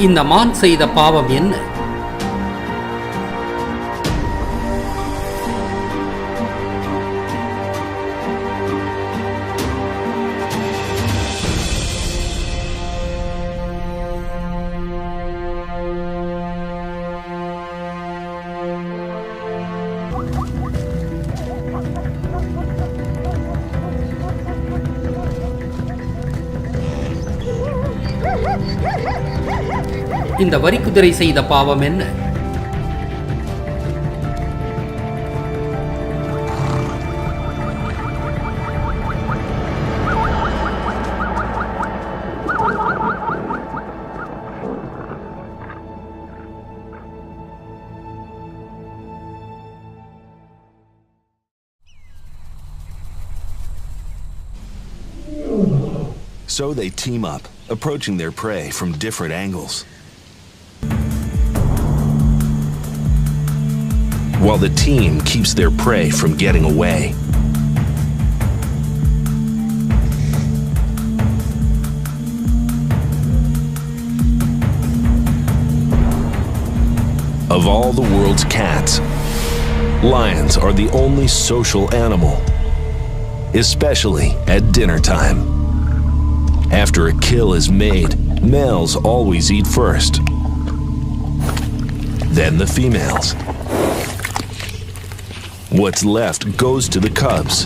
இந்த மான் செய்த பாவம் என்ன? இந்த வரிக்குதிரை செய்த பாவம் என்ன? So they team up, approaching their prey from different angles. While the team keeps their prey from getting away. Of all the world's cats, lions are the only social animal, especially at dinner time. After a kill is made, males always eat first, then the females. What's left goes to the cubs.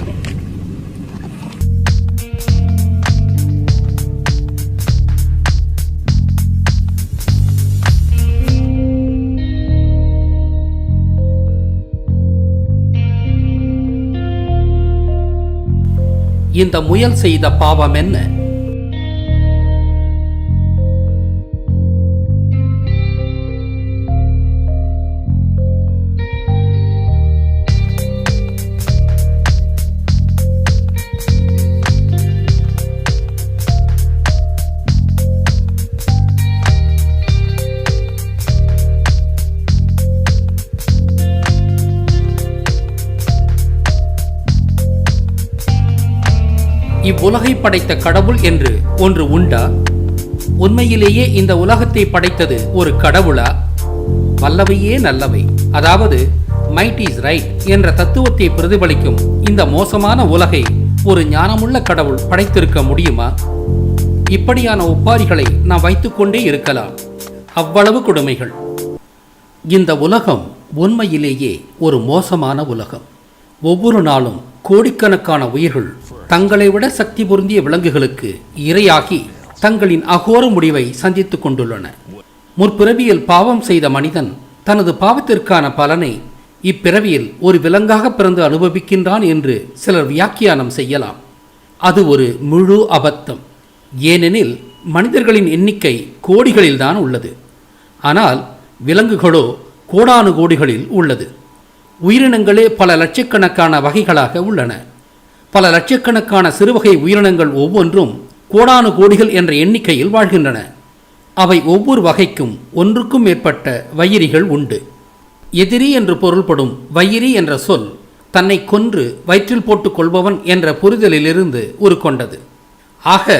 இந்த முயல் செய்த பாவம் என்ன? இவ்வுலகை படைத்த கடவுள் என்று ஒன்று உண்டா? உண்மையிலேயே இந்த உலகத்தை படைத்தது ஒரு கடவுளா? வல்லவையே நல்லவை, அதாவது மைட் இஸ் ரைட் என்ற தத்துவத்தை பிரதிபலிக்கும் இந்த மோசமான உலகை ஒரு ஞானமுள்ள கடவுள் படைத்திருக்க முடியுமா? இப்படியான ஒப்பாரிகளை நாம் வைத்துக்கொண்டே இருக்கலாம். அவ்வளவு கொடுமைகள். இந்த உலகம் உண்மையிலேயே ஒரு மோசமான உலகம். ஒவ்வொரு நாளும் கோடிக்கணக்கான உயிர்கள் தங்களை விட சக்தி பொருந்திய விலங்குகளுக்கு இரையாகி தங்களின் அகோர முடிவை சந்தித்துக் கொண்டுள்ளன. முற்பிறவியில் பாவம் செய்த மனிதன் தனது பாவத்திற்கான பலனை இப்பிறவியில் ஒரு விலங்காக பிறந்து அனுபவிக்கின்றான் என்று சிலர் வியாக்கியானம் செய்யலாம். அது ஒரு முழு அபத்தம். ஏனெனில் மனிதர்களின் எண்ணிக்கை கோடிகளில்தான் உள்ளது. ஆனால் விலங்குகளோ கோடானு கோடிகளில் உள்ளது. உயிரினங்களே பல லட்சக்கணக்கான வகைகளாக உள்ளன. பல லட்சக்கணக்கான சிறுவகை உயிரினங்கள் ஒவ்வொன்றும் கோடானு கோடிகள் என்ற எண்ணிக்கையில் வாழ்கின்றன. அவை ஒவ்வொரு வகைக்கும் ஒன்றுக்கும் மேற்பட்ட வயிரிகள் உண்டு. எதிரி என்று பொருள்படும் வயிரி என்ற சொல் தன்னை கொன்று வயிற்றில் போட்டுக் கொள்பவன் என்ற புரிதலிலிருந்து உருக்கொண்டது. ஆக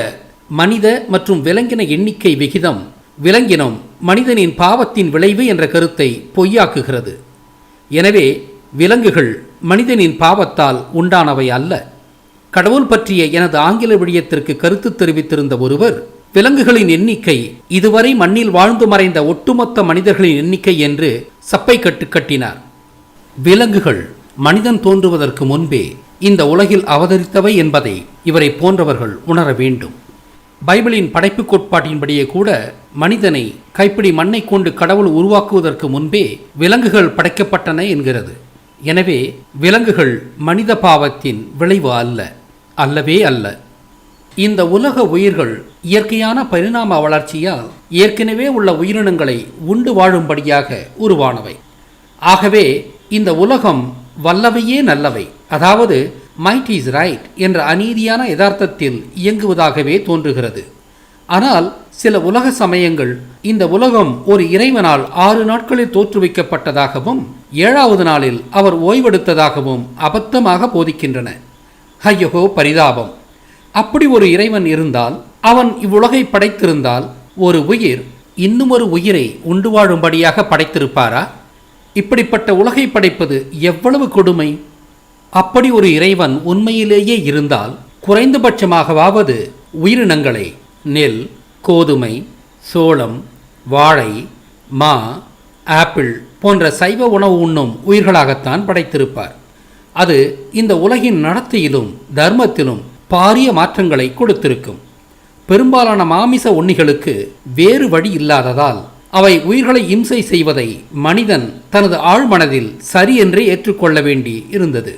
மனித மற்றும் விலங்கின எண்ணிக்கை விகிதம் விலங்கினம் மனிதனின் பாவத்தின் விளைவு என்ற கருத்தை பொய்யாக்குகிறது. எனவே விலங்குகள் மனிதனின் பாவத்தால் உண்டானவை அல்ல. கடவுள் பற்றிய எனது ஆங்கில விடயத்திற்கு கருத்து தெரிவித்திருந்த ஒருவர், விலங்குகளின் எண்ணிக்கை இதுவரை மண்ணில் வாழ்ந்து மறைந்த ஒட்டுமொத்த மனிதர்களின் எண்ணிக்கை என்று சப்பை கட்டு கட்டினார். விலங்குகள் மனிதன் தோன்றுவதற்கு முன்பே இந்த உலகில் அவதரித்தவை என்பதை இவரை போன்றவர்கள் உணர வேண்டும். பைபிளின் படைப்பு கோட்பாட்டின்படியே கூட மனிதனை கைப்பிடி மண்ணை கொண்டு கடவுள் உருவாக்குவதற்கு முன்பே விலங்குகள் படைக்கப்பட்டன என்கிறது. எனவே விலங்குகள் மனித பாவத்தின் விளைவு அல்ல, அல்லவே அல்ல. இந்த உலக உயிர்கள் இயற்கையான பரிணாம வளர்ச்சியால் ஏற்கனவே உள்ள உயிரினங்களை உண்டு வாழும்படியாக உருவானவை. ஆகவே இந்த உலகம் வல்லவையே நல்லவை, அதாவது மைட் இஸ் ரைட் என்ற அநீதியான யதார்த்தத்தில் இயங்குவதாகவே தோன்றுகிறது. ஆனால் சில உலக சமயங்கள் இந்த உலகம் ஒரு இறைவனால் 6 நாட்களில் தோற்றுவிக்கப்பட்டதாகவும் 7வது நாளில் அவர் ஓய்வெடுத்ததாகவும் அபத்தமாக போதிக்கின்றன. ஐயோ பரிதாபம்! அப்படி ஒரு இறைவன் இருந்தால், அவன் இவ்வுலகை படைத்திருந்தால், ஒரு உயிர் இன்னும் ஒரு உயிரை உண்டு வாழும்படியாக படைத்திருப்பாரா? இப்படிப்பட்ட உலகை படைப்பது எவ்வளவு கொடுமை! அப்படி ஒரு இறைவன் உண்மையிலேயே இருந்தால் குறைந்தபட்சமாகவாவது உயிரினங்களை நெல், கோதுமை, சோளம், வாழை, மா, ஆப்பிள் போன்ற சைவ உணவு உண்ணும் உயிர்களாகத்தான் படைத்திருப்பார். அது இந்த உலகின் நடத்தையிலும் தர்மத்திலும் பாரிய மாற்றங்களை கொடுத்திருக்கும். பெரும்பாலான மாமிச உண்ணிகளுக்கு வேறு வழி இல்லாததால் அவை உயிர்களை இம்சை செய்வதை மனிதன் தனது ஆழ்மனதில் சரி என்றே ஏற்றுக்கொள்ள வேண்டி இருந்தது.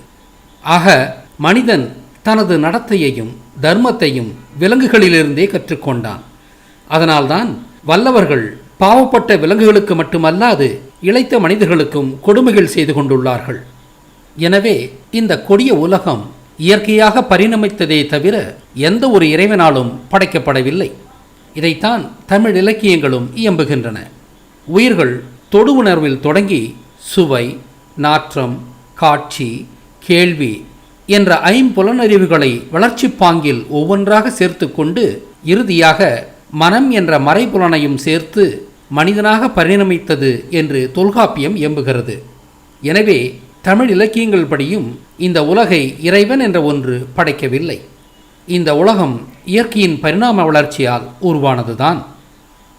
ஆக மனிதன் தனது நடத்தையையும் தர்மத்தையும் விலங்குகளிலிருந்தே கற்றுக்கொண்டான். அதனால்தான் வல்லவர்கள் பாவப்பட்ட விலங்குகளுக்கு மட்டுமல்லாது இளைத்த மனிதர்களுக்கும் கொடுமைகள் செய்து கொண்டுள்ளார்கள். எனவே இந்த கொடிய உலகம் இயற்கையாக பரிணமித்ததே தவிர எந்த ஒரு இறைவனாலும் படைக்கப்படவில்லை. இதைத்தான் தமிழ் இலக்கியங்களும் இயம்புகின்றன. உயிர்கள் தொடு உணர்வில் தொடங்கி சுவை, நாற்றம், காட்சி, கேள்வி என்ற ஐம்புலனறிவுகளை வளர்ச்சி பாங்கில் ஒவ்வொன்றாக சேர்த்து கொண்டு இறுதியாக மனம் என்ற மறைபுலனையும் சேர்த்து மனிதனாக பரிணமித்தது என்று தொல்காப்பியம் எம்புகிறது. எனவே தமிழ் இலக்கியங்கள் படியும் இந்த உலகை இறைவன் என்ற ஒன்று படைக்கவில்லை. இந்த உலகம் இயற்கையின் பரிணாம வளர்ச்சியால் உருவானதுதான்.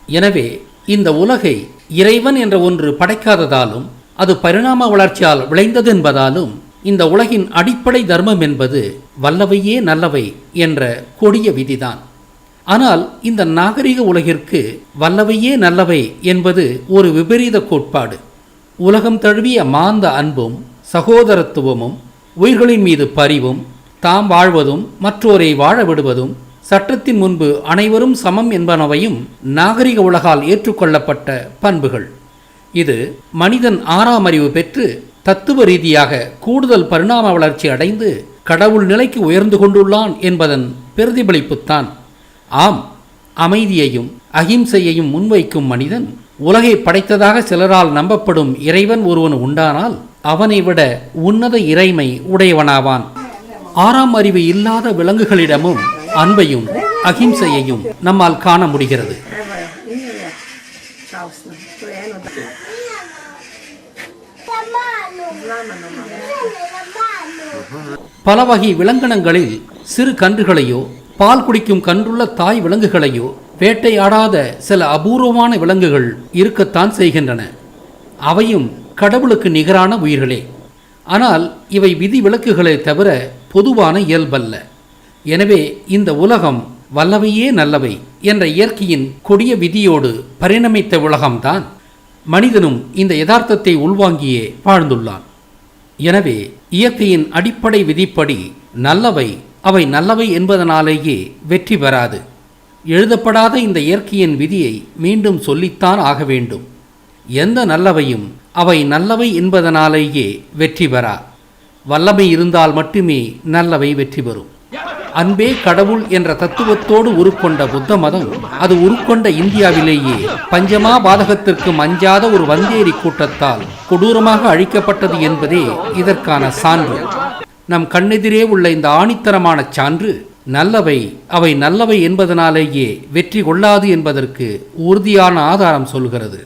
எனவே இந்த உலகை இறைவன் என்ற ஒன்று படைக்காததாலும் அது பரிணாம வளர்ச்சியால் விளைந்தது என்பதாலும் இந்த உலகின் அடிப்படை தர்மம் என்பது வல்லவையே நல்லவை என்ற கொடிய விதிதான். ஆனால் இந்த நாகரிக உலகிற்கு வல்லவையே நல்லவை என்பது ஒரு விபரீத கோட்பாடு. உலகம் தழுவிய மாந்த அன்பும் சகோதரத்துவமும் உயிர்களின் மீது பரிவும் தாம் வாழ்வதும் மற்றோரை வாழ விடுவதும் சட்டத்தின் முன்பு அனைவரும் சமம் என்பனவையும் நாகரிக உலகால் ஏற்றுக்கொள்ளப்பட்ட பண்புகள். இது மனிதன் ஆறாம் அறிவு பெற்று தத்துவ ரீதியாக கூடுதல் பரிணாம வளர்ச்சி அடைந்து கடவுள் நிலைக்கு உயர்ந்து கொண்டுள்ளான் என்பதன் பிரதிபலிப்புத்தான். ஆம், அமைதியையும் அகிம்சையையும் முன்வைக்கும் மனிதன் உலகை படைத்ததாக சிலரால் நம்பப்படும் இறைவன் ஒருவன் உண்டானால் அவனை விட உன்னத இறைமை உடையவனாவான். ஆறாம் அறிவு இல்லாத விலங்குகளிடமும் அன்பையும் அகிம்சையையும் நம்மால் காண முடிகிறது. பல வகை விலங்கினங்களில் சிறு கன்றுகளையோ பால் குடிக்கும் கன்றுள்ள தாய் விலங்குகளையோ வேட்டையாடாத சில அபூர்வமான விலங்குகள் இருக்கத்தான் செய்கின்றன. அவையும் கடவுளுக்கு நிகரான உயிர்களே. ஆனால் இவை விதி விலக்குகளே தவிர பொதுவான இயல்பல்ல. எனவே இந்த உலகம் வல்லவையே நல்லவை என்ற இயற்கையின் கொடிய விதியோடு பரிணமித்த உலகம்தான். மனிதனும் இந்த யதார்த்தத்தை உள்வாங்கியே வாழ்ந்துள்ளான். எனவே இயற்கையின் அடிப்படை விதிப்படி நல்லவை அவை நல்லவை என்பதனாலேயே வெற்றி பெறாது. எழுதப்படாத இந்த இயற்கையின் விதியை மீண்டும் சொல்லித்தான் ஆக வேண்டும். எந்த நல்லவையும் அவை நல்லவை என்பதனாலேயே வெற்றி பெறா. வல்லமை இருந்தால் மட்டுமே நல்லவை வெற்றி பெறும். அன்பே கடவுள் என்ற தத்துவத்தோடு உருக்கொண்ட புத்த மதம் அது உருக்கொண்ட இந்தியாவிலேயே பஞ்சமா பாதகத்திற்கு அஞ்சாத ஒரு வந்தேரி கூட்டத்தால் கொடூரமாக அழிக்கப்பட்டது என்பதே இதற்கான சான்று. நம் கண்ணெதிரே உள்ள இந்த ஆணித்தரமான சான்று நல்லவை அவை நல்லவை என்பதனாலேயே வெற்றி கொள்ளாது என்பதற்கு உறுதியான ஆதாரம் சொல்கிறது.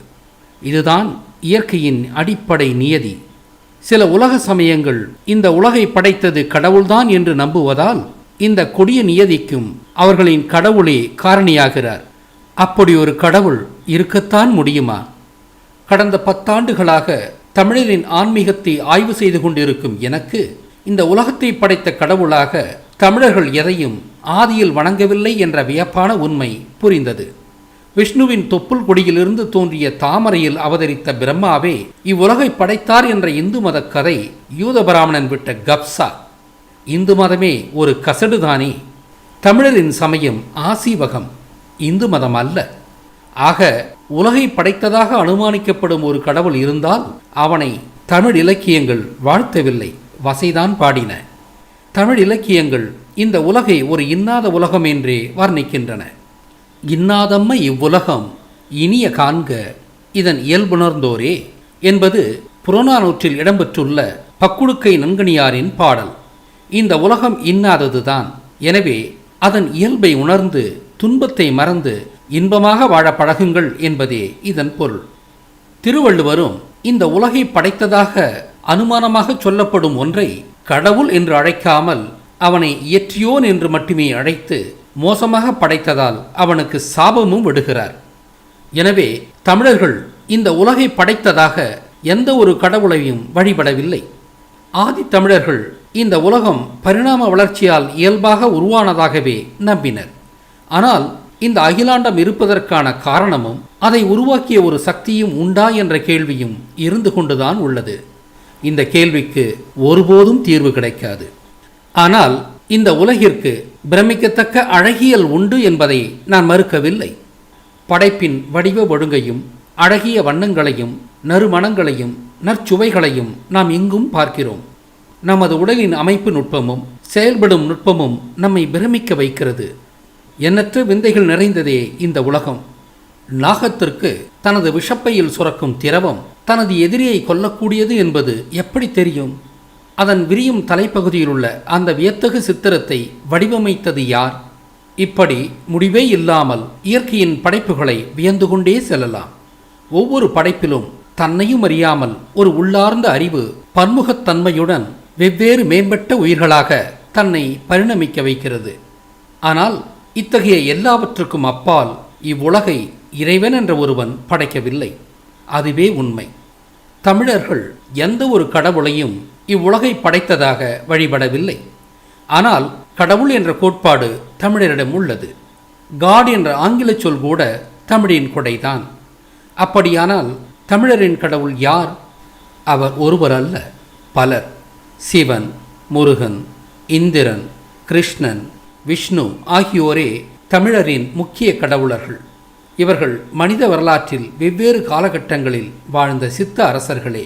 இதுதான் இயற்கையின் அடிப்படை நியதி. சில உலக சமயங்கள் இந்த உலகை படைத்தது கடவுள்தான் என்று நம்புவதால் இந்த கொடிய நியதிக்கும் அவர்களின் கடவுளே காரணியாகிறார். அப்படி ஒரு கடவுள் இருக்கத்தான் முடியுமா? கடந்த 10 ஆண்டுகளாக தமிழரின் ஆன்மீகத்தை ஆய்வு செய்து கொண்டிருக்கும் எனக்கு இந்த உலகத்தை படைத்த கடவுளாக தமிழர்கள் எதையும் ஆதியில் வணங்கவில்லை என்ற வியப்பான உண்மை புரிந்தது. விஷ்ணுவின் தொப்புள் கொடியிலிருந்து தோன்றிய தாமரையில் அவதரித்த பிரம்மாவே இவ்வுலகை படைத்தார் என்ற இந்து மத கதை யூத பிராமணன் விட்ட கப்சா. இந்து மதமே ஒரு கசடுதானே. தமிழரின் சமயம் ஆசீவகம், இந்து மதம் அல்ல. ஆக உலகை படைத்ததாக அனுமானிக்கப்படும் ஒரு கடவுள் இருந்தால் அவனை தமிழ் இலக்கியங்கள் வாழ்த்தவில்லை, வசைதான் பாடின. தமிழ் இலக்கியங்கள் இந்த உலகை ஒரு இன்னாத உலகம் என்றே வர்ணிக்கின்றன. இன்னாதம்மை இவ்வுலகம் இனிய காண்க இதன் இயல்புணர்ந்தோரே என்பது புறநானூற்றில் இடம்பெற்றுள்ள பக்குடுக்கை நன்கணியாரின் பாடல். இந்த உலகம் இன்னாததுதான். எனவே அதன் இயல்பை உணர்ந்து துன்பத்தை மறந்து இன்பமாக வாழ பழகுங்கள் என்பதே இதன் பொருள். திருவள்ளுவரும் இந்த உலகை படைத்ததாக அனுமானமாக சொல்லப்படும் ஒன்றை கடவுள் என்று அழைக்காமல் அவனை இயற்றியோன் என்று மட்டுமே அழைத்து மோசமாக படைத்ததால் அவனுக்கு சாபமும் விடுகிறார். எனவே தமிழர்கள் இந்த உலகை படைத்ததாக எந்த ஒரு கடவுளையும் வழிபடவில்லை. ஆதி தமிழர்கள் இந்த உலகம் பரிணாம வளர்ச்சியால் இயல்பாக உருவானதாகவே நம்பினர். ஆனால் இந்த அகிலாண்டம் இருப்பதற்கான காரணமும் அதை உருவாக்கிய ஒரு சக்தியும் உண்டா என்ற கேள்வியும் இருந்து கொண்டுதான் உள்ளது. இந்த கேள்விக்கு ஒருபோதும் தீர்வு கிடைக்காது. ஆனால் இந்த உலகிற்கு பிரமிக்கத்தக்க அழகியல் உண்டு என்பதை நான் மறுக்கவில்லை. படைப்பின் வடிவ ஒழுங்கையும் அழகிய வண்ணங்களையும் நறுமணங்களையும் நற்சுவைகளையும் நாம் எங்கும் பார்க்கிறோம். நமது உடலின் அமைப்பு நுட்பமும் செயல்படும் நுட்பமும் நம்மை பிரமிக்க வைக்கிறது. எண்ணற்ற விந்தைகள் நிறைந்ததே இந்த உலகம். நாகத்திற்கு தனது விஷப்பையில் சுரக்கும் திரவம் தனது எதிரியை கொல்லக்கூடியது என்பது எப்படி தெரியும்? அதன் விரியும் தலைப்பகுதியில் உள்ள அந்த வியத்தகு சித்திரத்தை வடிவமைத்தது யார்? இப்படி முடிவே இல்லாமல் இயற்கையின் படைப்புகளை வியந்து கொண்டே செல்லலாம். ஒவ்வொரு படைப்பிலும் தன்னையும் அறியாமல் ஒரு உள்ளார்ந்த அறிவு பன்முகத்தன்மையுடன் வெவ்வேறு மேம்பட்ட உயிர்களாக தன்னை பரிணமிக்க வைக்கிறது. ஆனால் இத்தகைய எல்லாவற்றுக்கும் அப்பால் இவ்வுலகை இறைவன் என்ற ஒருவன் படைக்கவில்லை. அதுவே உண்மை. தமிழர்கள் எந்த ஒரு கடவுளையும் இவ்வுலகை படைத்ததாக வழிபடவில்லை. ஆனால் கடவுள் என்ற கோட்பாடு தமிழரிடம் உள்ளது. காட் என்ற ஆங்கில சொல் கூட தமிழின் கொடைதான். அப்படியானால் தமிழரின் கடவுள் யார்? அவர் ஒருவர் அல்ல, பலர். சிவன், முருகன், இந்திரன், கிருஷ்ணன், விஷ்ணு ஆகியோரே தமிழரின் முக்கிய கடவுளர்கள். இவர்கள் மனித வரலாற்றில் வெவ்வேறு காலகட்டங்களில் வாழ்ந்த சித்த அரசர்களே.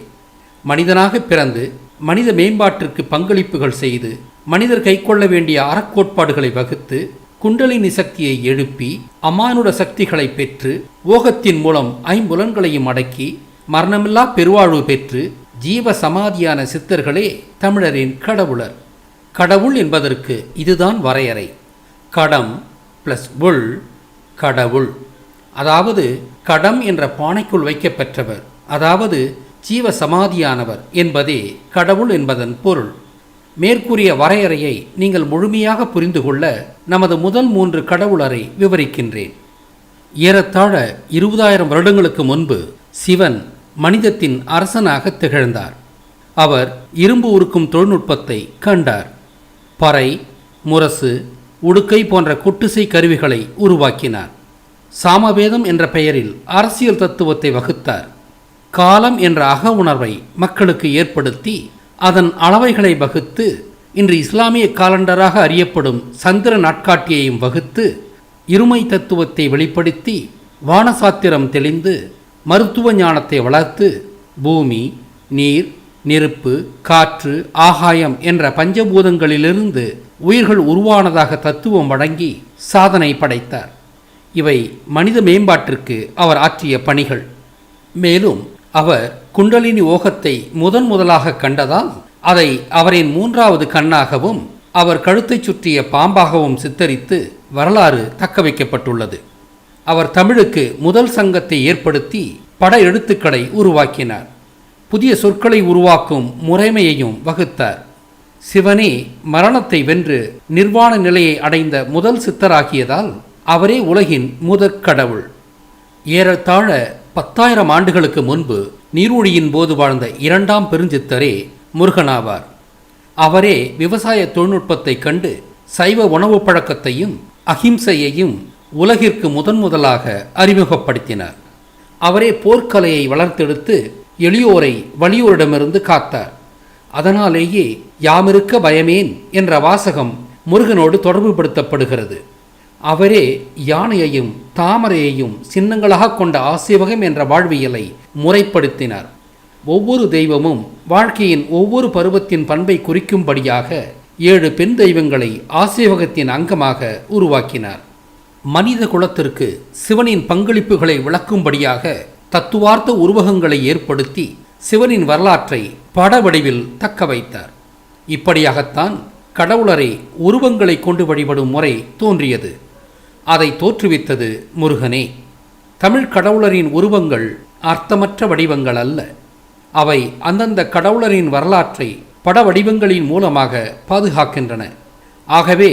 மனிதனாக பிறந்து மனித மேம்பாட்டிற்கு பங்களிப்புகள் செய்து மனிதர் கைக்கொள்ள வேண்டிய அறக்கோட்பாடுகளை வகுத்து குண்டலினி சக்தியை எழுப்பி அமானுட சக்திகளை பெற்று ஓகத்தின் மூலம் ஐம்புலன்களையும் அடக்கி மரணமில்லா பெருவாழ்வு பெற்று ஜீவ சமாதியான சித்தர்களே தமிழரின் கடவுளர். கடவுள் என்பதற்கு இதுதான் வரையறை. கடம் ப்ளஸ் உள் கடவுள். அதாவது கடம் என்ற பானைக்குள் வைக்கப்பெற்றவர், அதாவது ஜீவ சமாதியானவர் என்பதே கடவுள் என்பதன் பொருள். மேற்கூறிய வரையறையை நீங்கள் முழுமையாக புரிந்து கொள்ள நமது முதல் 3 கடவுளரை விவரிக்கின்றேன். ஏறத்தாழ 20,000 வருடங்களுக்கு முன்பு சிவன் மனிதத்தின் அரசனாக திகழ்ந்தார். அவர் இரும்பு உருக்கும் தொழில்நுட்பத்தை கண்டார். பறை, முரசு, உடுக்கை போன்ற கொட்டுசை கருவிகளை உருவாக்கினார். சாமவேதம் என்ற பெயரில் அரசியல் தத்துவத்தை வகுத்தார். காலம் என்ற அக உணர்வை மக்களுக்கு ஏற்படுத்தி அதன் அளவைகளை வகுத்து இன்று இஸ்லாமிய காலண்டராக அறியப்படும் சந்திர நாட்காட்டியையும் வகுத்து இருமை தத்துவத்தை வெளிப்படுத்தி வானசாத்திரம் தெளிந்து மருத்துவ ஞானத்தை வளர்த்து பூமி, நீர், நெருப்பு, காற்று, ஆகாயம் என்ற பஞ்சபூதங்களிலிருந்து உயிர்கள் உருவானதாக தத்துவம் வழங்கி சாதனை படைத்தார். இவை மனித மேம்பாட்டிற்கு அவர் ஆற்றிய பணிகள். மேலும் அவர் குண்டலினி ஓகத்தை முதலாக கண்டதால் அதை அவரின் 3வது கண்ணாகவும் அவர் கழுத்தை சுற்றிய பாம்பாகவும் சித்தரித்து வரலாறு தக்க வைக்கப்பட்டுள்ளது. அவர் தமிழுக்கு முதல் சங்கத்தை ஏற்படுத்தி பட எழுத்துக்களை உருவாக்கினார். புதிய சொற்களை உருவாக்கும் முறைமையையும் வகுத்தார். சிவனே மரணத்தை வென்று நிர்வாண நிலையை அடைந்த முதல் சித்தராகியதால் அவரே உலகின் முதற் கடவுள். ஏறத்தாழ 10,000 ஆண்டுகளுக்கு முன்பு நீரூழியின் போது வாழ்ந்த 2ஆம் பெருஞ்சித்தரே முருகனாவார். அவரே விவசாய தொழில்நுட்பத்தை கண்டு சைவ உணவு பழக்கத்தையும் அகிம்சையையும் உலகிற்கு முதலாக அறிமுகப்படுத்தினார். அவரே போர்க்கலையை வளர்த்தெடுத்து எளியோரை வலியோரிடமிருந்து காத்தார். அதனாலேயே யாமிருக்க பயமேன் என்ற வாசகம் முருகனோடு தொடர்புபடுத்தப்படுகிறது. அவரே யானையையும் தாமரையையும் சின்னங்களாக கொண்ட ஆசீவகம் என்ற வாழ்வியலை முறைப்படுத்தினார். ஒவ்வொரு தெய்வமும் வாழ்க்கையின் ஒவ்வொரு பருவத்தின் பண்பை குறிக்கும்படியாக 7 பெண் தெய்வங்களை ஆசீவகத்தின் அங்கமாக உருவாக்கினார். மனித குலத்திற்கு சிவனின் பங்களிப்புகளை விளக்கும்படியாக தத்துவார்த்த உருவகங்களை ஏற்படுத்தி சிவனின் வரலாற்றை பட வடிவில் தக்க வைத்தார். இப்படியாகத்தான் கடவுளரை உருவங்களை கொண்டு வழிபடும் முறை தோன்றியது. அதை தோற்றுவித்தது முருகனே. தமிழ் கடவுளரின் உருவங்கள் அர்த்தமற்ற வடிவங்கள் அல்ல. அவை அந்தந்த கடவுளரின் வரலாற்றை பட வடிவங்களின் மூலமாக பாதுகாக்கின்றன. ஆகவே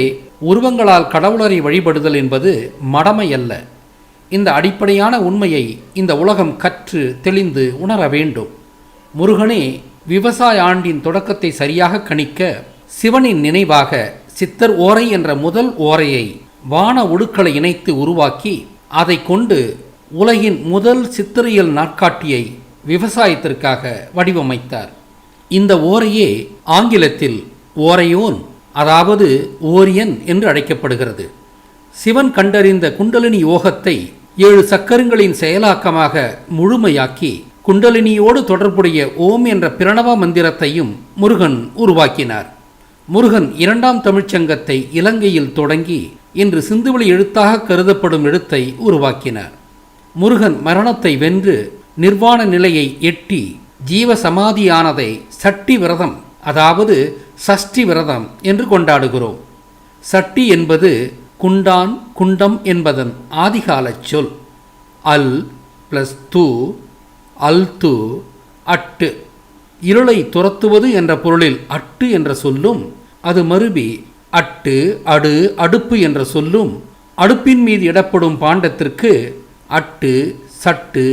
உருவங்களால் கடவுளரை வழிபடுதல் என்பது மடமை அல்ல. இந்த அடிப்படையான உண்மையை இந்த உலகம் கற்று தெளிந்து உணர வேண்டும். முருகனே விவசாய ஆண்டின் தொடக்கத்தை சரியாக கணிக்க சிவனின் நினைவாக சித்தர் ஓரை என்ற முதல் ஓரையை வான உடுக்களை இணைத்து உருவாக்கி அதை கொண்டு உலகின் முதல் சித்திரையல் நாட்காட்டியை விவசாயத்திற்காக வடிவமைத்தார். இந்த ஓரையே ஆங்கிலத்தில் ஓரையோன், அதாவது ஓரியன் என்று அழைக்கப்படுகிறது. சிவன் கண்டறிந்த குண்டலினி யோகத்தை 7 சக்கரங்களின் செயலாக்கமாக முழுமையாக்கி குண்டலினியோடு தொடர்புடைய ஓம் என்ற பிரணவ மந்திரத்தையும் முருகன் உருவாக்கினார். முருகன் 2ஆம் தமிழ்ச்சங்கத்தை இலங்கையில் தொடங்கி இன்று சிந்துவெளி எழுத்தாக கருதப்படும் எழுத்தை உருவாக்கினார். முருகன் மரணத்தை வென்று நிர்வாண நிலையை எட்டி ஜீவ சமாதியானதை சட்டி விரதம், அதாவது சஷ்டி விரதம் என்று கொண்டாடுகிறோம். சட்டி என்பது குண்டான் குண்டம் என்பதன் ஆதிகால சொல். அல் பிளஸ் து, அல் து, அட்டு, இருளை துரத்துவது என்ற பொருளில் அட்டு என்ற சொல்லும், அது மருவி அட்டு, அடு, அடுப்பு என்ற சொல்லும், அடுப்பின் மீது இடப்படும் பாண்டத்திற்கு அட்டு, சட்டு,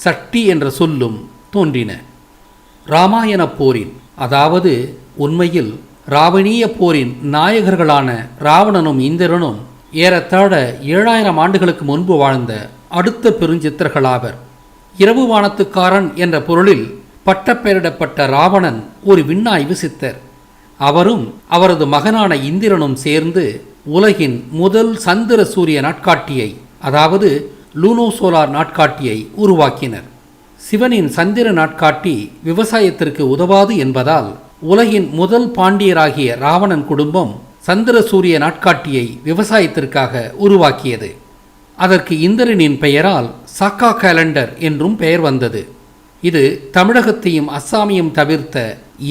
சட்டி என்ற சொல்லும் தோன்றின. இராமாயண போரின், அதாவது உண்மையில் ராவணீய போரின் நாயகர்களான ராவணனும் இந்திரனும் ஏறத்தாழ 7000 ஆண்டுகளுக்கு முன்பு வாழ்ந்த அடுத்த பெருஞ்சித்தர்களாவர். இரவு வானத்துக்காரன் என்ற பொருளில் பட்டப்பெயரிடப்பட்ட ராவணன் ஒரு விண்ணாய்வு சித்தர். அவரும் அவரது மகனான இந்திரனும் சேர்ந்து உலகின் முதல் சந்திர சூரிய நாட்காட்டியை, அதாவது லூனோசோலார் நாட்காட்டியை உருவாக்கினர். சிவனின் சந்திர நாட்காட்டி விவசாயத்திற்கு உதவாது என்பதால் உலகின் முதல் பாண்டியராகிய ராவணன் குடும்பம் சந்திர சூரிய நாட்காட்டியை விவசாயத்திற்காக உருவாக்கியது. அதற்கு இந்திரனின் பெயரால் சாக்கா கேலண்டர் என்றும் பெயர் வந்தது. இது தமிழகத்தையும் அஸ்ஸாமையும் தவிர்த்த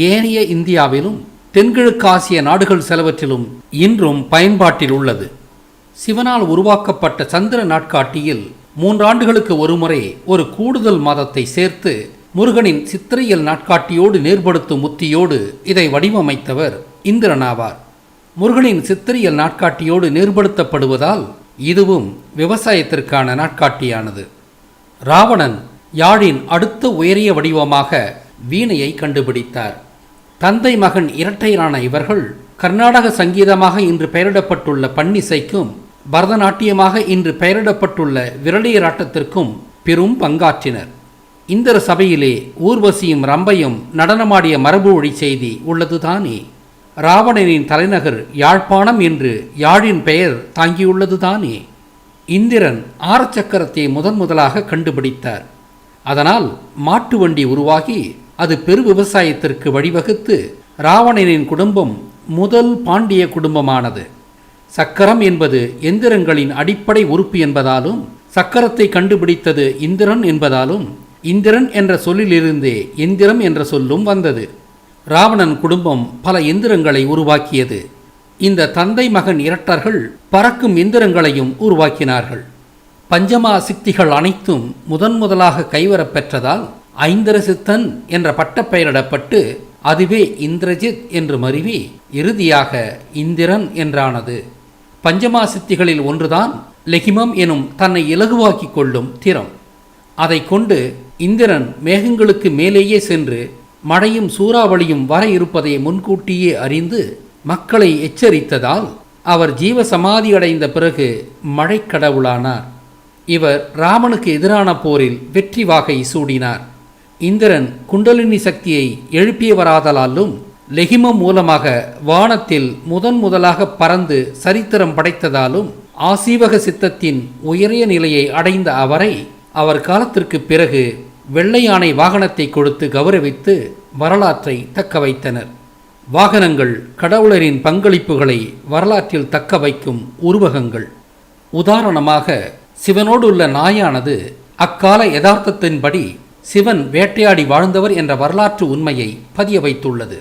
ஏனைய இந்தியாவிலும் தென்கிழக்காசிய நாடுகள் சிலவற்றிலும் இன்றும் பயன்பாட்டில் உள்ளது. சிவனால் உருவாக்கப்பட்ட சந்திர நாட்காட்டியில் 3 ஆண்டுகளுக்கு ஒருமுறை ஒரு கூடுதல் மாதத்தை சேர்த்து முருகனின் சித்திரையல் நாட்காட்டியோடு நேர்படுத்தும் உத்தியோடு இதை வடிவமைத்தவர் இந்திரனாவார். முருகனின் சித்திரையல் நாட்காட்டியோடு நேர்படுத்தப்படுவதால் இதுவும் விவசாயத்திற்கான நாட்காட்டியானது. ராவணன் யாழின் அடுத்த உயரிய வடிவமாக வீணையை கண்டுபிடித்தார். தந்தை மகன் இரட்டையரான இவர்கள் கர்நாடக சங்கீதமாக இன்று பெயரிடப்பட்டுள்ள பன்னிசைக்கும் பரதநாட்டியமாக இன்று பெயரிடப்பட்டுள்ள விரலியராட்டத்திற்கும் பெரும் பங்காற்றினர். இந்திர சபையிலே ஊர்வசியும் ரம்பையும் நடனமாடிய மரபு ஒழி செய்தி உள்ளதுதானே. ராவணனின் தலைநகர் யாழ்ப்பாணம் என்று யாழின் பெயர் தாங்கியுள்ளதுதானே. இந்திரன் ஆரச்சக்கரத்தை முதலாக கண்டுபிடித்தார். அதனால் மாட்டு வண்டி உருவாகி அது பெரு விவசாயத்திற்கு வழிவகுத்து ராவணனின் குடும்பம் முதல் பாண்டிய குடும்பமானது. சக்கரம் என்பது எந்திரங்களின் அடிப்படை உறுப்பு என்பதாலும் சக்கரத்தை கண்டுபிடித்தது இந்திரன் என்பதாலும் இந்திரன் என்ற சொல்லிலிருந்தே எந்திரம் என்ற சொல்லும் வந்தது. ராவணன் குடும்பம் பல எந்திரங்களை உருவாக்கியது. இந்த தந்தை மகன் இரட்டர்கள் பறக்கும் எந்திரங்களையும் உருவாக்கினார்கள். பஞ்சமா சித்திகள் அனைத்தும் முதலாக கைவரப் பெற்றதால் ஐந்திர சித்தன் என்ற பட்டப்பெயரிடப்பட்டு அதுவே இந்திரஜித் என்று மருவி இறுதியாக இந்திரன் என்றானது. பஞ்சமா சித்திகளில் ஒன்றுதான் லெகிமம் எனும் தன்னை இலகுவாக்கிக் கொள்ளும் திறம். அதை கொண்டு இந்திரன் மேகங்களுக்கு மேலேயே சென்று மழையும் சூறாவளியும் வர இருப்பதை முன்கூட்டியே அறிந்து மக்களை எச்சரித்ததால் அவர் ஜீவசமாதி அடைந்த பிறகு மழைக்கடவுளானார். இவர் ராமனுக்கு எதிரான போரில் வெற்றி வாகை சூடினார். இந்திரன் குண்டலினி சக்தியை எழுப்பியவராதலாலும் லெகிமம் மூலமாக வானத்தில் முதலாக பறந்து சரித்திரம் படைத்ததாலும் ஆசீவக சித்தத்தின் உயரிய நிலையை அடைந்த அவரை அவர் காலத்திற்கு பிறகு வெள்ளை யானை வாகனத்தை கொடுத்து கௌரவித்து வரலாற்றை தக்க வைத்தனர். வாகனங்கள் கடவுளரின் பங்களிப்புகளை வரலாற்றில் தக்க வைக்கும் உருவகங்கள். உதாரணமாக சிவனோடுள்ள நாயானது அக்கால யதார்த்தத்தின்படி சிவன் வேட்டையாடி வாழ்ந்தவர் என்ற வரலாற்று உண்மையை பதிய வைத்துள்ளது.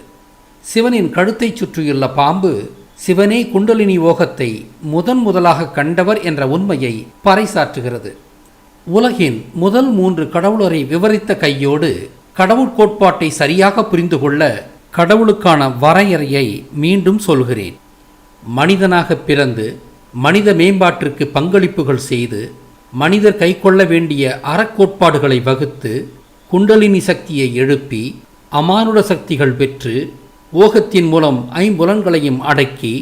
சிவனின் கழுத்தை சுற்றியுள்ள பாம்பு சிவனே குண்டலினி யோகத்தை முதலாக கண்டவர் என்ற உண்மையை பறைசாற்றுகிறது. உலகின் முதல் 3 கடவுளரை விவரித்த கையோடு கடவுள் கோட்பாட்டை சரியாக புரிந்து கொள்ள கடவுளுக்கான வரையறையை மீண்டும் சொல்கிறேன். மனிதனாக பிறந்து மனித மேம்பாட்டிற்கு பங்களிப்புகள் செய்து மனிதர் கைக்கொள்ள வேண்டிய அறக்கோட்பாடுகளை வகுத்து குண்டலினி சக்தியை எழுப்பி அமானுட சக்திகள் பெற்று ஓகத்தின் மூலம் 5 புலன்களையும் அடக்கி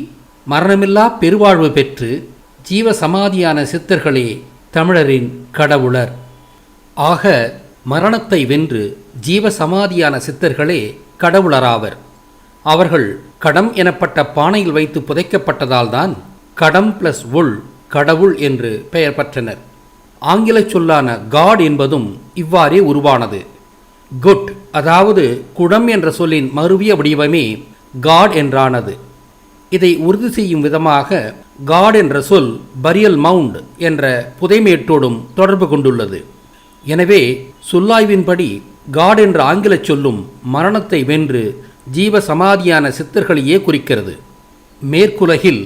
மரணமில்லா பெருவாழ்வு பெற்று ஜீவ சமாதியான சித்தர்களே தமிழரின் கடவுளர். ஆக மரணத்தை வென்று ஜீவ சமாதியான சித்தர்களே கடவுளராவர். அவர்கள் கடம் எனப்பட்ட பானையில் வைத்து புதைக்கப்பட்டதால்தான் கடம் பிளஸ் உள் கடவுள் என்று பெயர் பெற்றனர். ஆங்கில சொல்லான காட் என்பதும் இவ்வாறே உருவானது. குட், அதாவது குடம் என்ற சொல்லின் மருவிய வடிவமே காட் என்றானது. இதை உறுதி செய்யும் விதமாக காட் என்ற சொல் பரியல் மவுண்ட் என்ற புதைமேட்டோடும் தொடர்பு கொண்டுள்ளது. எனவே சொல்லாய்வின்படி காட் என்ற ஆங்கில சொல்லும் மரணத்தை வென்று ஜீவ சமாதியான சித்தர்களையே குறிக்கிறது. மேற்குலகில்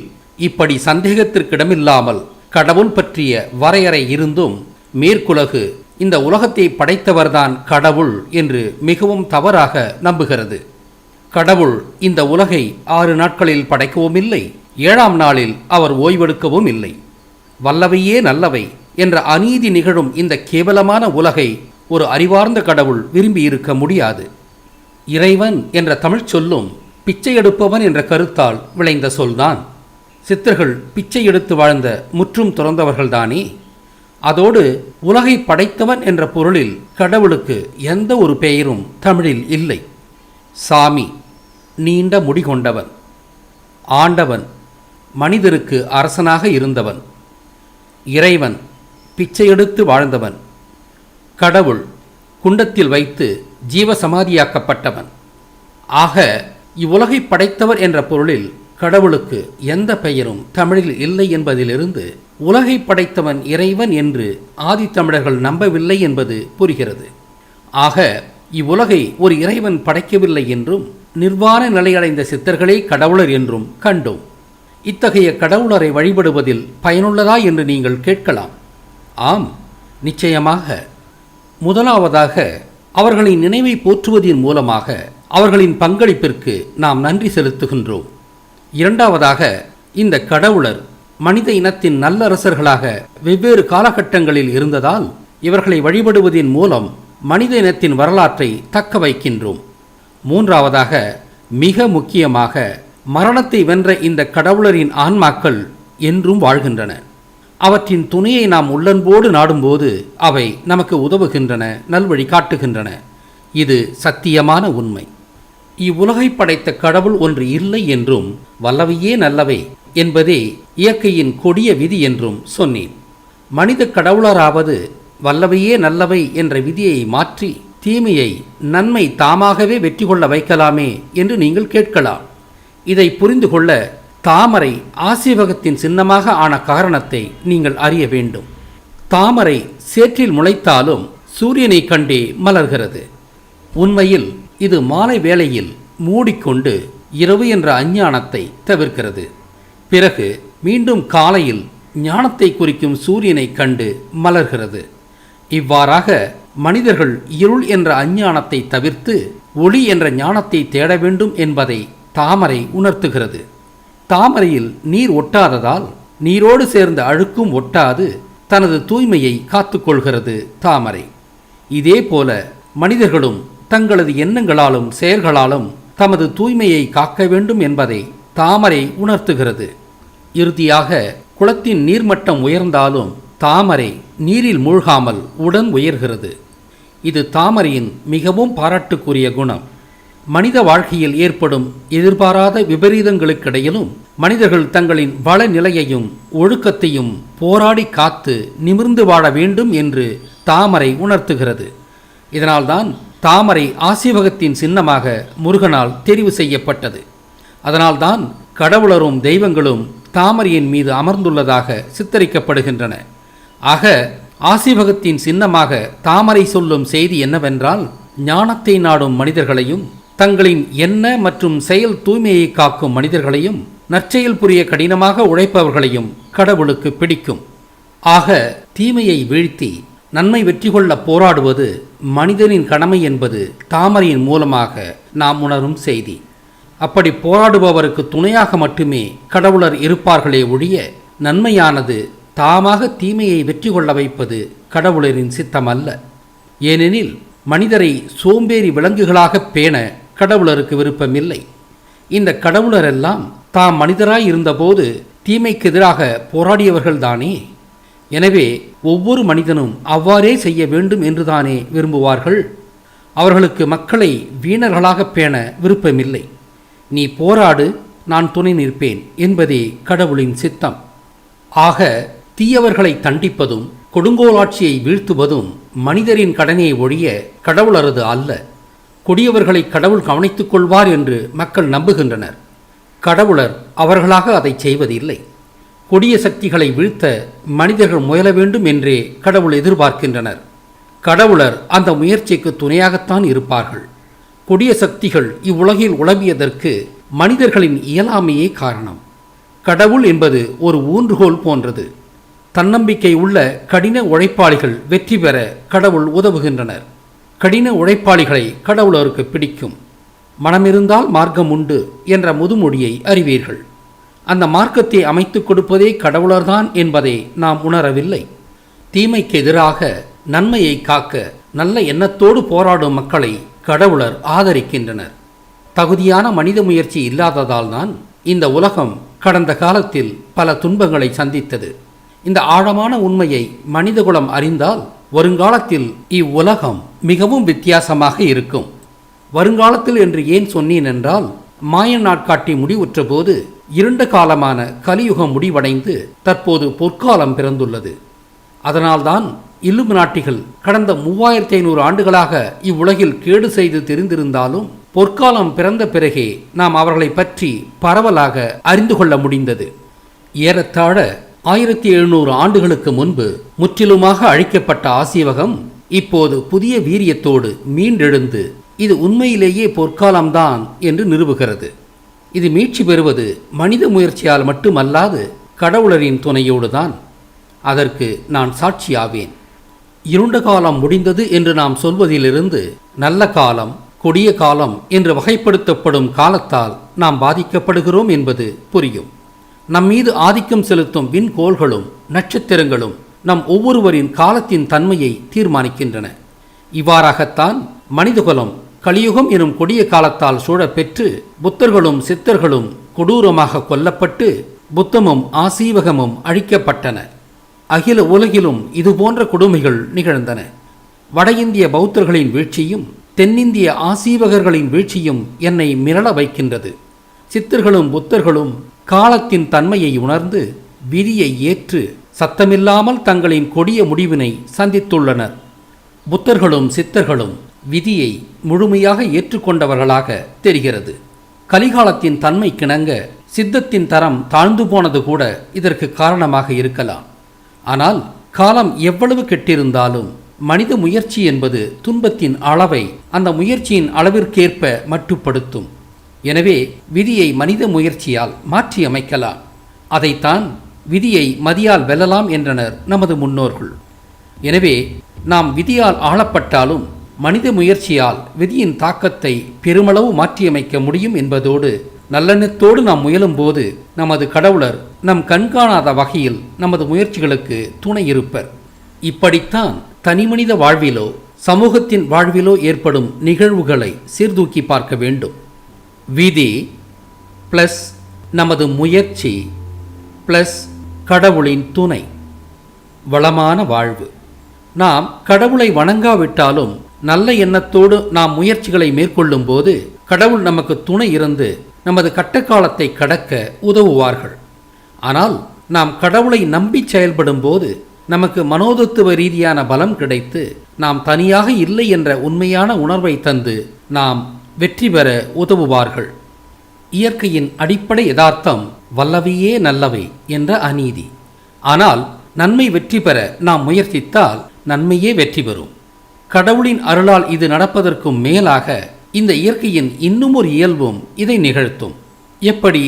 இப்படி சந்தேகத்திற்கிடமில்லாமல் கடவுள் பற்றிய வரையறை இருந்தும் மேற்குலகு இந்த உலகத்தை படைத்தவர்தான் கடவுள் என்று மிகவும் தவறாக நம்புகிறது. கடவுள் இந்த உலகை 6 நாட்களில் படைக்கவும் இல்லை, 7ஆம் நாளில் அவர் ஓய்வெடுக்கவும் இல்லை. வல்லவையே நல்லவை என்ற அநீதி நிகழும் இந்த கேவலமான உலகை ஒரு அறிவார்ந்த கடவுள் விரும்பி இருக்க முடியாது. இறைவன் என்ற தமிழ்ச் சொல்லும் பிச்சை எடுப்பவன் என்ற கருத்தால் விளைந்த சொல்தான். சித்தர்கள் பிச்சை எடுத்து வாழ்ந்த முற்றும் துறந்தவர்கள்தானே. அதோடு உலகை படைத்தவன் என்ற பொருளில் கடவுளுக்கு எந்த ஒரு பெயரும் தமிழில் இல்லை. சாமி நீண்ட முடி கொண்டவன், ஆண்டவன் மனிதருக்கு அரசனாக இருந்தவன், இறைவன் பிச்சை எடுத்து வாழ்ந்தவன், கடவுள் குண்டத்தில் வைத்து ஜீவசமாதியாக்கப்பட்டவன். ஆக இவ்வுலகை படைத்தவர் என்ற பொருளில் கடவுளுக்கு எந்த பெயரும் தமிழில் இல்லை என்பதிலிருந்து உலகை படைத்தவன் இறைவன் என்று ஆதித்தமிழர்கள் நம்பவில்லை என்பது புரிகிறது. ஆக இவ்வுலகை ஒரு இறைவன் படைக்கவில்லை என்றும் நிர்வாண நிலையடைந்த சித்தர்களே கடவுளர் என்றும் கண்டோம். இத்தகைய கடவுளரை வழிபடுவதில் பயனுள்ளதா என்று நீங்கள் கேட்கலாம். ஆம், நிச்சயமாக. முதலாவதாக அவர்களின் நினைவை போற்றுவதன் மூலமாக அவர்களின் பங்களிப்பிற்கு நாம் நன்றி செலுத்துகின்றோம். இரண்டாவதாக இந்த கடவுளர் மனித இனத்தின் நல்லரசர்களாக வெவ்வேறு காலகட்டங்களில் இருந்ததால் இவர்களை வழிபடுவதன் மூலம் மனித இனத்தின் வரலாற்றை தக்க வைக்கின்றோம். மூன்றாவதாக மிக முக்கியமாக மரணத்தை வென்ற இந்த கடவுளரின் ஆன்மாக்கள் என்றும் வாழ்கின்றன. அவற்றின் துணையை நாம் உள்ளன்போடு நாடும்போது அவை நமக்கு உதவுகின்றன, நல்வழி காட்டுகின்றன. இது சத்தியமான உண்மை. இவ்வுலகை படைத்த கடவுள் ஒன்று இல்லை என்றும் வல்லவையே நல்லவை என்பதே இயற்கையின் கொடிய விதி என்றும் சொன்னேன். மனித கடவுளராவது வல்லவையே நல்லவை என்ற விதியை மாற்றி தீமையை நன்மை தாமாகவே வெற்றி கொள்ள வைக்கலாமே என்று நீங்கள் கேட்கலாம். இதை புரிந்து கொள்ள தாமரை ஆசீவகத்தின் சின்னமாக ஆன காரணத்தை நீங்கள் அறிய வேண்டும். தாமரை சேற்றில் முளைத்தாலும் சூரியனை கண்டே மலர்கிறது. உண்மையில் இது மாலை வேளையில் மூடிக்கொண்டு இரவு என்ற அஞ்ஞானத்தை தவிர்க்கிறது. பிறகு மீண்டும் காலையில் ஞானத்தை குறிக்கும் சூரியனை கண்டு மலர்கிறது. இவ்வாறாக மனிதர்கள் இருள் என்ற அஞ்ஞானத்தை தவிர்த்து ஒளி என்ற ஞானத்தை தேட வேண்டும் என்பதை தாமரை உணர்த்துகிறது. தாமரையில் நீர் ஒட்டாததால் நீரோடு சேர்ந்த அழுக்கும் ஒட்டாது தனது தூய்மையை காத்துக்கொள்கிறது தாமரை. இதே போல மனிதர்களும் தங்களது எண்ணங்களாலும் செயல்களாலும் தமது தூய்மையை காக்க வேண்டும் என்பதை தாமரை உணர்த்துகிறது. இறுதியாக குளத்தின் நீர்மட்டம் உயர்ந்தாலும் தாமரை நீரில் மூழ்காமல் உடன் உயர்கிறது. இது தாமரையின் மிகவும் பாராட்டுக்குரிய குணம். மனித வாழ்க்கையில் ஏற்படும் எதிர்பாராத விபரீதங்களுக்கிடையிலும் மனிதர்கள் தங்களின் வள நிலையையும் ஒழுக்கத்தையும் போராடி காத்து நிமிர்ந்து வாழ வேண்டும் என்று தாமரை உணர்த்துகிறது. இதனால்தான் தாமரை ஆசீவகத்தின் சின்னமாக முருகனால் தெரிவு செய்யப்பட்டது. அதனால்தான் கடவுளரும் தெய்வங்களும் தாமரையின் மீது அமர்ந்துள்ளதாக சித்தரிக்கப்படுகின்றன. ஆக ஆசீவகத்தின் சின்னமாக தாமரை சொல்லும் செய்தி என்னவென்றால், ஞானத்தை நாடும் மனிதர்களையும் தங்களின் எண்ண மற்றும் செயல் தூய்மையை காக்கும் மனிதர்களையும் நற்செயல் புரிய கடினமாக உழைப்பவர்களையும் கடவுளுக்கு பிடிக்கும். ஆக தீமையை வீழ்த்தி நன்மை வெற்றி கொள்ள போராடுவது மனிதனின் கடமை என்பது தாமரையின் மூலமாக நாம் உணரும் செய்தி. அப்படி போராடுபவருக்கு துணையாக மட்டுமே கடவுளர் இருப்பார்களே ஒழிய நன்மையானது தாமாக தீமையை வெற்றி கொள்ள வைப்பது கடவுளரின் சித்தமல்ல. ஏனெனில் மனிதரை சோம்பேறி விலங்குகளாக பேண கடவுளருக்கு விருப்பமில்லை. இந்த கடவுளரெல்லாம் தாம் மனிதராய் இருந்தபோது தீமைக்கு எதிராக போராடியவர்கள்தானே. எனவே ஒவ்வொரு மனிதனும் அவ்வாறே செய்ய வேண்டும் என்றுதானே விரும்புவார்கள். அவர்களுக்கு மக்களை வீணர்களாக பேண விருப்பமில்லை. நீ போராடு, நான் துணை நிற்பேன் என்பதே கடவுளின் சித்தம். ஆக தீயவர்களை தண்டிப்பதும் கொடுங்கோலாட்சியை வீழ்த்துவதும் மனிதரின் கடனையை ஒழிய கடவுளரது அல்ல. கொடியவர்களை கடவுள் கவனித்துக் கொள்வார் என்று மக்கள் நம்புகின்றனர். கடவுளர் அவர்களாக அதை செய்வதில்லை. கொடிய சக்திகளை வீழ்த்த மனிதர்கள் முயல வேண்டும் என்றே கடவுள் எதிர்பார்க்கின்றனர். கடவுளர் அந்த முயற்சிக்கு துணையாகத்தான் இருப்பார்கள். கொடிய சக்திகள் இவ்வுலகில் உலவியதற்கு மனிதர்களின் இயலாமையே காரணம். கடவுள் என்பது ஒரு ஊன்றுகோல் போன்றது. தன்னம்பிக்கை உள்ள கடின உழைப்பாளிகள் வெற்றி பெற கடவுள் உதவுகின்றனர். கடின உழைப்பாளிகளை கடவுளருக்கு பிடிக்கும். மனமிருந்தால் மார்க்கம் உண்டு என்ற முதுமொழியை அறிவீர்கள். அந்த மார்க்கத்தை அமைத்துக் கொடுப்பதே கடவுளர்தான் என்பதை நாம் உணரவில்லை. தீமைக்கு எதிராக நன்மையை காக்க நல்ல எண்ணத்தோடு போராடும் மக்களை கடவுளர் ஆதரிக்கின்றனர். தகுதியான மனித முயற்சி இல்லாததால் தான் இந்த உலகம் கடந்த காலத்தில் பல துன்பங்களை சந்தித்தது. இந்த ஆழமான உண்மையை மனிதகுலம் அறிந்தால் வருங்காலத்தில் இவ்வுலகம் மிகவும் வித்தியாசமாக இருக்கும். வருங்காலத்தில் என்று ஏன் சொன்னேன் என்றால், மாய நாட்காட்டி முடிவுற்ற போது இருண்ட காலமான கலியுகம் முடிவடைந்து தற்போது பொற்காலம் பிறந்துள்ளது. அதனால்தான் இல்லுமினாட்டிகள் கடந்த 3500 ஆண்டுகளாக இவ்வுலகில் கேடு செய்து தெரிந்திருந்தாலும் பொற்காலம் பிறந்த பிறகே நாம் அவர்களை பற்றி பரவலாக அறிந்து கொள்ள முடிந்தது. ஏறத்தாழ 1700 ஆண்டுகளுக்கு முன்பு முற்றிலுமாக அழிக்கப்பட்ட ஆசீவகம் இப்போது புதிய வீரியத்தோடு மீண்டெழுந்து இது உண்மையிலேயே பொற்காலம்தான் என்று நிறுவுகிறது. இது மீட்சி பெறுவது மனித முயற்சியால் மட்டுமல்லாது கடவுளரின் துணையோடுதான். அதற்கு நான் சாட்சியாவேன். இருண்ட காலம் முடிந்தது என்று நாம் சொல்வதிலிருந்து நல்ல காலம், கொடிய காலம் என்று வகைப்படுத்தப்படும் காலத்தால் நாம் பாதிக்கப்படுகிறோம் என்பது புரியும். நம்மீது ஆதிக்கம் செலுத்தும் விண்கோள்களும் நட்சத்திரங்களும் நம் ஒவ்வொருவரின் காலத்தின் தன்மையை தீர்மானிக்கின்றன. இவ்வாறாகத்தான் மனிதகுலம் கலியுகம் எனும் கொடிய காலத்தால் சூழப்பெற்று புத்தர்களும் சித்தர்களும் கொடூரமாக கொல்லப்பட்டு புத்தமும் ஆசீவகமும் அழிக்கப்பட்டன. அகில உலகிலும் இதுபோன்ற கொடுமைகள் நிகழ்ந்தன. வட இந்திய பௌத்தர்களின் வீழ்ச்சியும் தென்னிந்திய ஆசீவகர்களின் வீழ்ச்சியும் என்னை மிரள வைக்கின்றது. சித்தர்களும் புத்தர்களும் காலத்தின் தன்மையை உணர்ந்து விதியை ஏற்று சத்தமில்லாமல் தங்களின் கொடிய முடிவினை சந்தித்துள்ளனர். புத்தர்களும் சித்தர்களும் விதியை முழுமையாக ஏற்றுக்கொண்டவர்களாக தெரிகிறது. கலிகாலத்தின் தன்மை கிணங்க சித்தத்தின் தரம் தாழ்ந்து போனது கூட இதற்கு காரணமாக இருக்கலாம். ஆனால் காலம் எவ்வளவு கெட்டிருந்தாலும் மனித முயற்சி என்பது துன்பத்தின் அளவை அந்த முயற்சியின் அளவிற்கேற்ப மட்டுப்படுத்தும். எனவே விதியை மனித முயற்சியால் மாற்றி அமைக்கலாம். அதைத்தான் விதியை மதியால் வெல்லலாம் என்றனர் நமது முன்னோர்கள். எனவே நாம் விதியால் ஆளப்பட்டாலும் மனித முயற்சியால் விதியின் தாக்கத்தை பெருமளவு மாற்றியமைக்க முடியும் என்பதோடு நல்லெண்ணத்தோடு நாம் முயலும்போது நமது கடவுளர் நம் கண்காணாத வகையில் நமது முயற்சிகளுக்கு துணை இருப்பர். இப்படித்தான் தனிமனித வாழ்விலோ சமூகத்தின் வாழ்விலோ ஏற்படும் நிகழ்வுகளை சீர்தூக்கி பார்க்க வேண்டும். விதி ப்ளஸ் நமது முயற்சி ப்ளஸ் கடவுளின் துணை, வளமான வாழ்வு. நாம் கடவுளை வணங்காவிட்டாலும் நல்ல எண்ணத்தோடு நாம் முயற்சிகளை மேற்கொள்ளும் போது கடவுள் நமக்கு துணை இருந்து நமது கட்டக்காலத்தை கடக்க உதவுவார்கள். ஆனால் நாம் கடவுளை நம்பி செயல்படும் போது நமக்கு மனோதத்துவ ரீதியான பலம் கிடைத்து நாம் தனியாக இல்லை என்ற உண்மையான உணர்வை தந்து நாம் வெற்றி பெற உதவுவார்கள். இயற்கையின் அடிப்படை யதார்த்தம் வல்லவையே நல்லவை என்ற அநீதி. ஆனால் நன்மை வெற்றி பெற நாம் முயற்சித்தால் நன்மையே வெற்றி பெறும். கடவுளின் அருளால் இது நடப்பதற்கும் மேலாக இந்த இயற்கையின் இன்னும் ஒரு இயல்பும் இதை நிகழ்த்தும். எப்படி?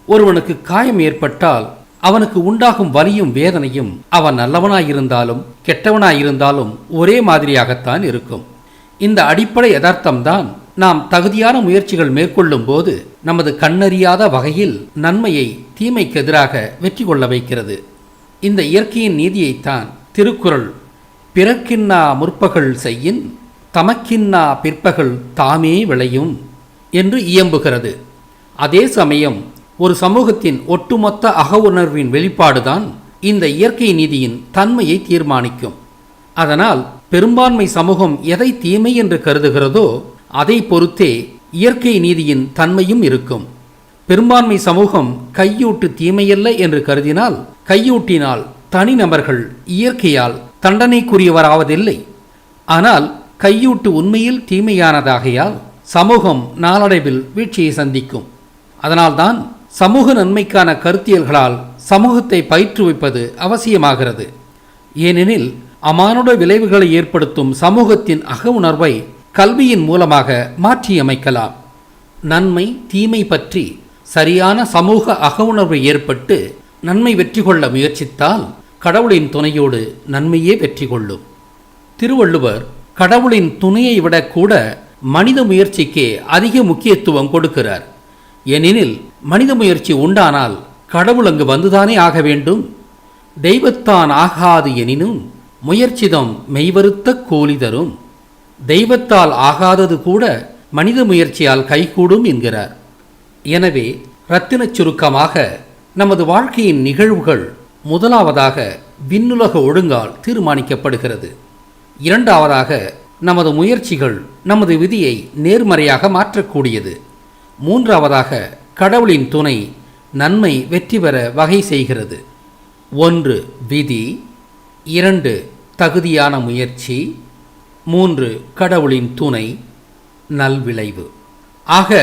ஒருவனுக்கு காயம் ஏற்பட்டால் அவனுக்கு உண்டாகும் வலியும் வேதனையும் அவன் நல்லவனாயிருந்தாலும் கெட்டவனாயிருந்தாலும் ஒரே மாதிரியாகத்தான் இருக்கும். இந்த அடிப்படை யதார்த்தம்தான் நாம் தகுதியான முயற்சிகள் மேற்கொள்ளும் போது நமது கண்ணறியாத வகையில் நன்மையை தீமைக்கு எதிராக வெற்றி கொள்ள வைக்கிறது. இந்த இயற்கையின் நீதியைத்தான் திருக்குறள் பிறர்க்கின்னா முற்பகல் செய்யின் தமக்கின்னா பிற்பகல் தாமே விளையும் என்று இயம்புகிறது. அதே சமயம் ஒரு சமூகத்தின் ஒட்டுமொத்த அகவுணர்வின் வெளிப்பாடுதான் இந்த இயற்கை நீதியின் தன்மையை தீர்மானிக்கும். அதனால் பெரும்பான்மை சமூகம் எதை தீமை என்று கருதுகிறதோ அதை பொறுத்தே இயற்கை நீதியின் தன்மையும் இருக்கும். பெரும்பான்மை சமூகம் கையூட்டு தீமையல்ல என்று கருதினால் கையூட்டினால் தனிநபர்கள் இயற்கையால் தண்டனைக்குரியவராவதில்லை. ஆனால் கையூட்டு உண்மையில் தீமையானதாகையால் சமூகம் நாளடைவில் வீழ்ச்சியை சந்திக்கும். அதனால்தான் சமூக நன்மைக்கான கருத்தியல்களால் சமூகத்தை பயிற்றுவிப்பது அவசியமாகிறது. ஏனெனில் அமானுட விளைவுகளை ஏற்படுத்தும் சமூகத்தின் அக உணர்வை கல்வியின் மூலமாக மாற்றியமைக்கலாம். நன்மை தீமை பற்றி சரியான சமூக அக உணர்வு ஏற்பட்டு நன்மை வெற்றி கொள்ள முயற்சித்தால் கடவுளின் துணையோடு நன்மையே வெற்றி கொள்ளும். திருவள்ளுவர் கடவுளின் துணையை விட கூட மனித முயற்சிக்கே அதிக முக்கியத்துவம் கொடுக்கிறார். ஏனெனில் மனித முயற்சி உண்டானால் கடவுள் அங்கு வந்துதானே ஆக வேண்டும். தெய்வத்தான் ஆகாது எனினும் முயற்சிதம் மெய்வருத்த கூலி தரும். தெய்வத்தால் ஆகாதது கூட மனித முயற்சியால் கைகூடும் என்கிறார். எனவே இரத்தினச் சுருக்கமாக நமது வாழ்க்கையின் நிகழ்வுகள் முதலாவதாக விண்ணுலக ஒழுங்கால் தீர்மானிக்கப்படுகிறது. இரண்டாவதாக நமது முயற்சிகள் நமது விதியை நேர்மறையாக மாற்றக்கூடியது. மூன்றாவதாக கடவுளின் துணை நன்மை வெற்றி பெற வகை செய்கிறது. 1 விதி, 2 தகுதியான முயற்சி, 3 கடவுளின் துணை நல்விளைவு. ஆக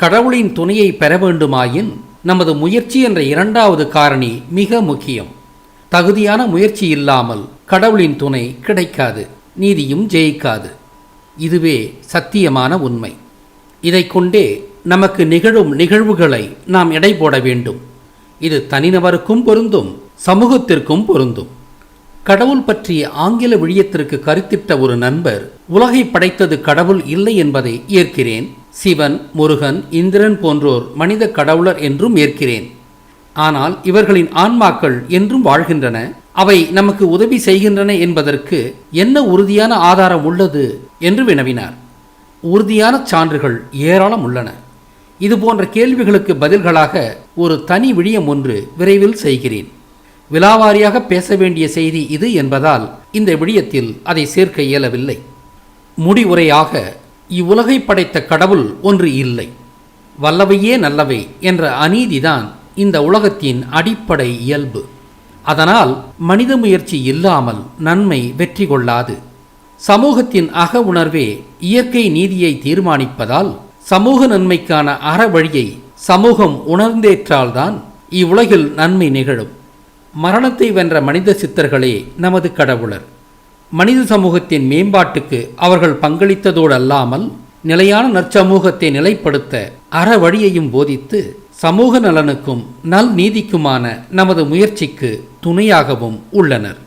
கடவுளின் துணையை பெற வேண்டுமாயின் நமது முயற்சி என்ற இரண்டாவது காரணி மிக முக்கியம். தகுதியான முயற்சி இல்லாமல் கடவுளின் துணை கிடைக்காது, நீதியும் ஜெயிக்காது. இதுவே சத்தியமான உண்மை. இதை கொண்டே நமக்கு நிகழும் நிகழ்வுகளை நாம் எடை போட வேண்டும். இது தனிநபருக்கும் பொருந்தும், சமூகத்திற்கும் பொருந்தும். கடவுள் பற்றிய ஆங்கில விழியத்திற்கு கருத்திட்ட ஒரு நண்பர், உலகை படைத்தது கடவுள் இல்லை என்பதை ஏற்கிறேன். சிவன், முருகன், இந்திரன் போன்றோர் மனித கடவுளர் என்றும் ஏற்கிறேன். ஆனால் இவர்களின் ஆன்மாக்கள் என்றும் வாழ்கின்றன, அவை நமக்கு உதவி செய்கின்றன என்பதற்கு என்ன உறுதியான ஆதாரம் உள்ளது என்று வினவினார். உறுதியான சான்றுகள் ஏராளம் உள்ளன. இது போன்ற கேள்விகளுக்கு பதில்களாக ஒரு தனி விழியம் ஒன்று விரைவில் செய்கிறேன். விலாவாரியாக பேச வேண்டிய செய்தி இது என்பதால் இந்த விடயத்தில் அதை சேர்க்க இயலவில்லை. முடிவுரையாக, இவ்வுலகை படைத்த கடவுள் ஒன்று இல்லை, வல்லவையே நல்லவை என்ற அநீதிதான் இந்த உலகத்தின் அடிப்படை இயல்பு. அதனால் மனித முயற்சி இல்லாமல் நன்மை வெற்றி கொள்ளாது. சமூகத்தின் அக உணர்வே இயற்கை நீதியை தீர்மானிப்பதால் சமூக நன்மைக்கான அற வழியை சமூகம் உணர்ந்தேற்றால்தான் இவ்வுலகில் நன்மை நிகழும். மரணத்தை வென்ற மனித சித்தர்களே நமது கடவுளர். மனித சமூகத்தின் மேம்பாட்டுக்கு அவர்கள் பங்களித்ததோடு அல்லாமல் நிலையான நற்சமூகத்தை நிலைப்படுத்த அற வழியையும் போதித்து சமூக நலனுக்கும் நல் நீதிக்குமான நமது முயற்சிக்கு துணையாகவும் உள்ளனர்.